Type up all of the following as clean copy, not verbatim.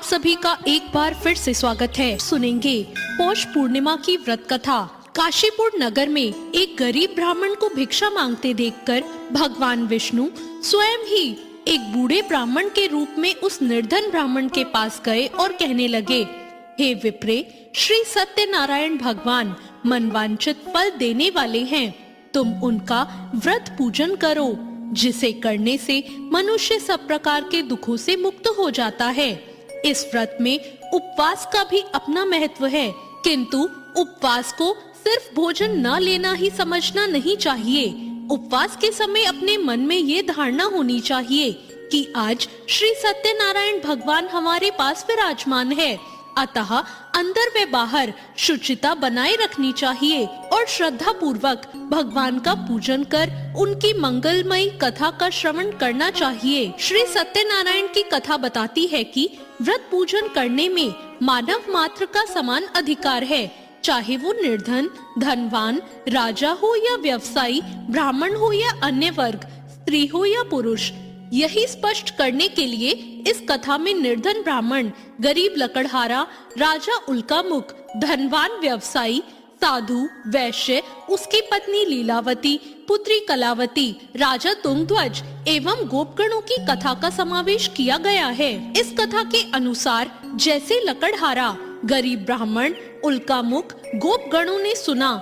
सभी का एक बार फिर से स्वागत है। सुनेंगे पौष पूर्णिमा की व्रत कथा। काशीपुर नगर में एक गरीब ब्राह्मण को भिक्षा मांगते देखकर भगवान विष्णु स्वयं ही एक बूढ़े ब्राह्मण के रूप में उस निर्धन ब्राह्मण के पास गए और कहने लगे, हे विप्रे, श्री सत्यनारायण भगवान मनवांचित फल देने वाले हैं। तुम उनका व्रत पूजन करो, जिसे करने से मनुष्य सब प्रकार के दुखों से मुक्त हो जाता है। इस व्रत में उपवास का भी अपना महत्व है, किंतु उपवास को सिर्फ भोजन न लेना ही समझना नहीं चाहिए। उपवास के समय अपने मन में ये धारणा होनी चाहिए कि आज श्री सत्यनारायण भगवान हमारे पास विराजमान है, अतः अंदर व बाहर शुचिता बनाए रखनी चाहिए और श्रद्धा पूर्वक भगवान का पूजन कर उनकी मंगलमयी कथा का श्रवण करना चाहिए। श्री सत्यनारायण की कथा बताती है कि व्रत पूजन करने में मानव मात्र का समान अधिकार है, चाहे वो निर्धन, धनवान, राजा हो या व्यवसायी, ब्राह्मण हो या अन्य वर्ग, स्त्री हो या पुरुष। यही स्पष्ट करने के लिए इस कथा में निर्धन ब्राह्मण, गरीब लकड़हारा, राजा उल्कामुख, धनवान व्यवसायी, साधु, वैश्य, उसकी पत्नी लीलावती, पुत्री कलावती, राजा तुंगध्वज एवं गोपगणों की कथा का समावेश किया गया है। इस कथा के अनुसार जैसे लकड़हारा, गरीब ब्राह्मण, उल्कामुख, गोपगणों ने सुना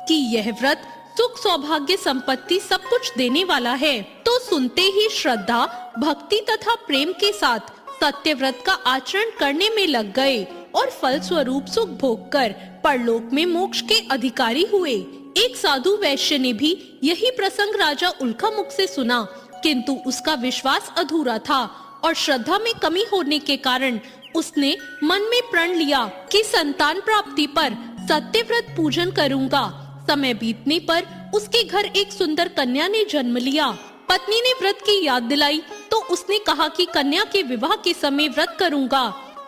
कि यह व्रत सुख, सौभाग्य, संपत्ति सब कुछ देने वाला है, तो सुनते ही श्रद्धा, भक्ति तथा प्रेम के साथ सत्य व्रत का आचरण करने में लग गए और फल स्वरूप सुख भोग कर परलोक में मोक्ष के अधिकारी हुए। एक साधु वैश्य ने भी यही प्रसंग राजा उल्कामुख से सुना, किंतु उसका विश्वास अधूरा था और श्रद्धा में कमी होने के कारण उसने मन में प्रण लिया कि संतान प्राप्ति पर सत्य व्रत पूजन करूंगा। समय बीतने पर उसके घर एक सुंदर कन्या ने जन्म लिया। पत्नी ने व्रत की याद दिलाई तो उसने कहा कि कन्या के विवाह के समय व्रत करूंगा।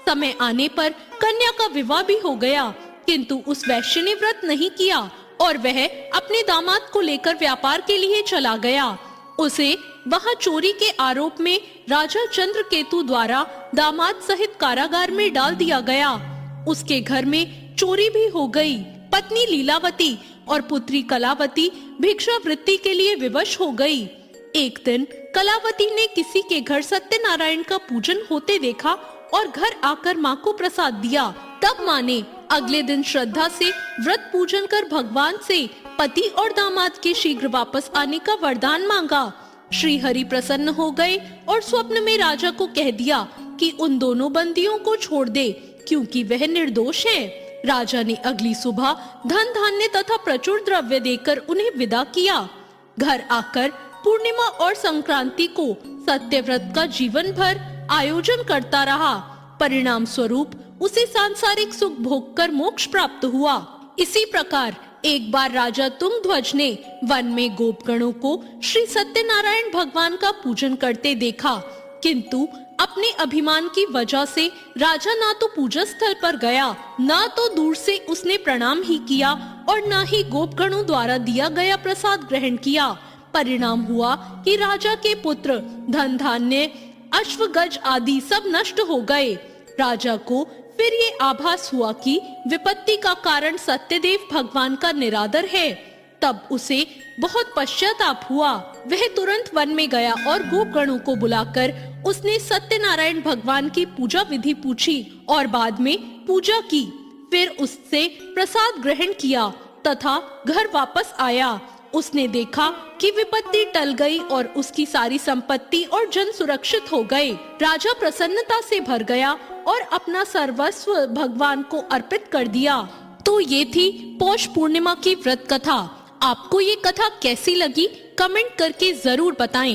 समय आने पर कन्या का विवाह भी हो गया, किंतु उस वैश्य ने व्रत नहीं किया और वह अपने दामाद को लेकर व्यापार के लिए चला गया। उसे वहां चोरी के आरोप में राजा चंद्रकेतु द्वारा दामाद सहित कारागार में डाल दिया गया। उसके घर में चोरी भी हो गई। पत्नी लीलावती और पुत्री कलावती भिक्षा वृत्ति के लिए विवश हो गई। एक दिन कलावती ने किसी के घर सत्यनारायण का पूजन होते देखा और घर आकर माँ को प्रसाद दिया। तब माँ ने अगले दिन श्रद्धा से व्रत पूजन कर भगवान से पति और दामाद के शीघ्र वापस आने का वरदान मांगा। श्री हरि प्रसन्न हो गए और स्वप्न में राजा को कह दिया कि उन दोनों बंदियों को छोड़ दे, क्योंकि वह निर्दोष है। राजा ने अगली सुबह धन धान्य तथा प्रचुर द्रव्य देकर उन्हें विदा किया। घर आकर पूर्णिमा और संक्रांति को सत्यव्रत का जीवन भर आयोजन करता रहा। परिणाम स्वरूप उसे सांसारिक सुख भोग कर मोक्ष प्राप्त हुआ। इसी प्रकार एक बार राजा तुंगध्वज ने वन में गोपगणों को श्री सत्यनारायण भगवान का पूजन करते देखा, किंतु अपने अभिमान की वजह से राजा ना तो पूजा स्थल पर गया, ना तो दूर से उसने प्रणाम ही किया और ना ही गोपगणों द्वारा दिया गया प्रसाद ग्रहण किया। परिणाम हुआ कि राजा के पुत्र, धन धान्य, अश्व गज आदि सब नष्ट हो गए। राजा को फिर ये आभास हुआ कि विपत्ति का कारण सत्यदेव भगवान का निरादर है। तब उसे बहुत पश्चाताप हुआ। वह तुरंत वन में गया और गोपगणों को बुलाकर उसने सत्यनारायण भगवान की पूजा विधि पूछी और बाद में पूजा की। फिर उससे प्रसाद ग्रहण किया तथा घर वापस आया। उसने देखा कि विपत्ति टल गई और उसकी सारी संपत्ति और जन सुरक्षित हो गए। राजा प्रसन्नता से भर गया और अपना सर्वस्व भगवान को अर्पित कर दिया। तो ये थी पौष पूर्णिमा की व्रत कथा। आपको ये कथा कैसी लगी, कमेंट करके जरूर बताएं।